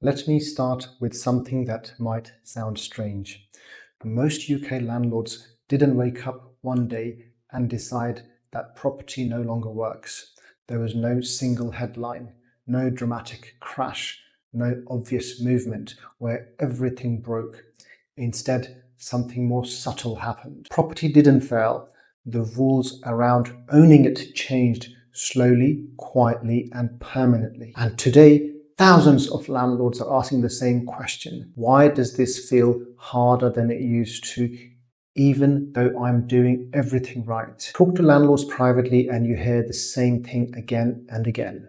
Let me start with something that might sound strange. Most UK landlords didn't wake up one day and decide that property no longer works. There was no single headline, no dramatic crash, no obvious movement where everything broke. Instead, something more subtle happened. Property didn't fail. The rules around owning it changed slowly, quietly, and permanently. And today, thousands of landlords are asking the same question. Why does this feel harder than it used to, even though I'm doing everything right? Talk to landlords privately and you hear the same thing again and again.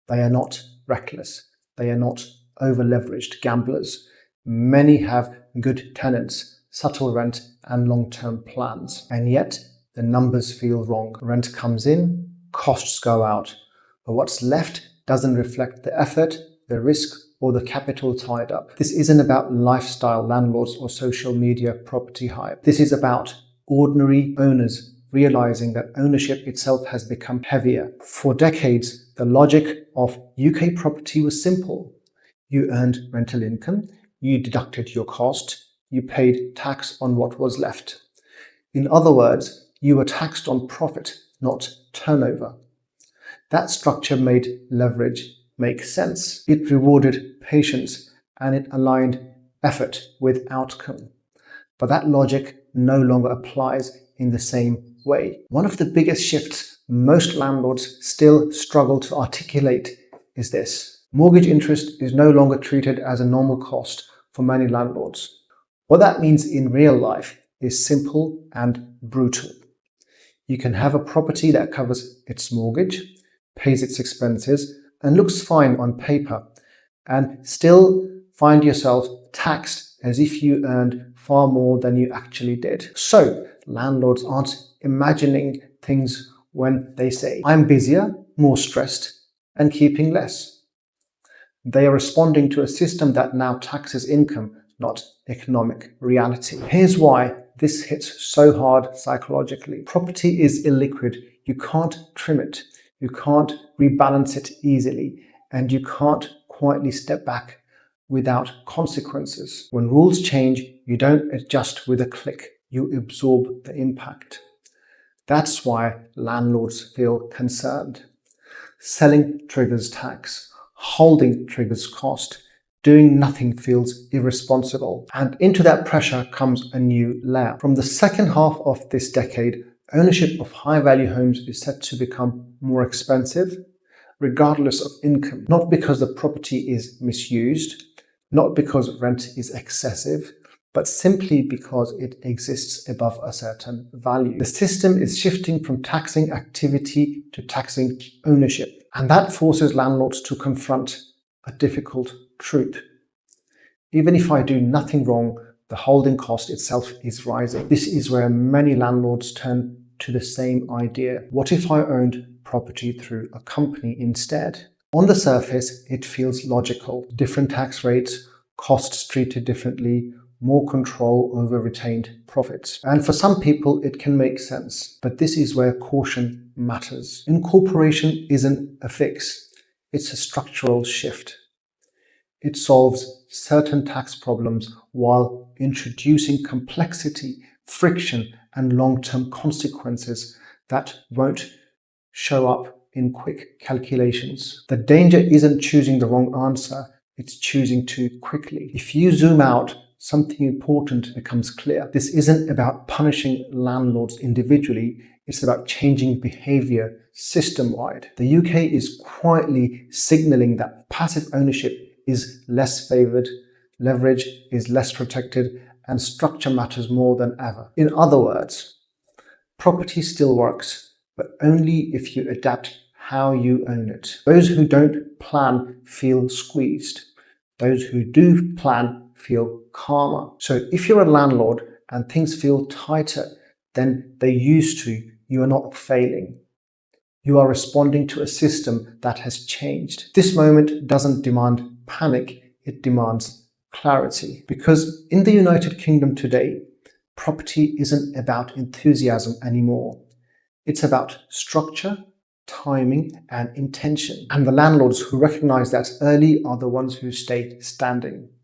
They are not reckless. They are not over-leveraged gamblers. Many have good tenants, subtle rent, and long-term plans. And yet, the numbers feel wrong. Rent comes in, costs go out. But what's left doesn't reflect the effort, the risk, or the capital tied up. This isn't about lifestyle landlords or social media property hype. This is about ordinary owners realizing that ownership itself has become heavier. For decades, the logic of UK property was simple. You earned rental income, you deducted your cost, you paid tax on what was left. In other words, you were taxed on profit, not turnover. That structure made leverage make sense. It rewarded patience and it aligned effort with outcome. But that logic no longer applies in the same way. One of the biggest shifts most landlords still struggle to articulate is this. Mortgage interest is no longer treated as a normal cost for many landlords. What that means in real life is simple and brutal. You can have a property that covers its mortgage, pays its expenses, and looks fine on paper, and still find yourself taxed as if you earned far more than you actually did. So, landlords aren't imagining things when they say, I'm busier, more stressed, and keeping less. They are responding to a system that now taxes income, not economic reality. Here's why this hits so hard psychologically. Property is illiquid. You can't trim it. You can't rebalance it easily, and you can't quietly step back without consequences. When rules change, you don't adjust with a click. You absorb the impact. That's why landlords feel concerned. Selling triggers tax. Holding triggers cost. Doing nothing feels irresponsible. And into that pressure comes a new layer. From the second half of this decade, ownership of high-value homes is set to become more expensive, regardless of income. Not because the property is misused, not because rent is excessive, but simply because it exists above a certain value. The system is shifting from taxing activity to taxing ownership. And that forces landlords to confront a difficult truth. Even if I do nothing wrong, the holding cost itself is rising. This is where many landlords turn to the same idea. What if I owned property through a company instead? On the surface, it feels logical. Different tax rates, costs treated differently, more control over retained profits. And for some people, it can make sense. But this is where caution matters. Incorporation isn't a fix. It's a structural shift. It solves certain tax problems while introducing complexity, friction, and long-term consequences that won't show up in quick calculations. The danger isn't choosing the wrong answer, it's choosing too quickly. If you zoom out, something important becomes clear. This isn't about punishing landlords individually, it's about changing behavior system-wide. The UK is quietly signaling that passive ownership is less favored, leverage is less protected, and structure matters more than ever. In other words, property still works, but only if you adapt how you own it. Those who don't plan feel squeezed. Those who do plan feel calmer. So if you're a landlord and things feel tighter than they used to, you are not failing. You are responding to a system that has changed. This moment doesn't demand panic, it demands clarity. Because in the United Kingdom today, property isn't about enthusiasm anymore. It's about structure, timing, and intention. And the landlords who recognize that early are the ones who stayed standing.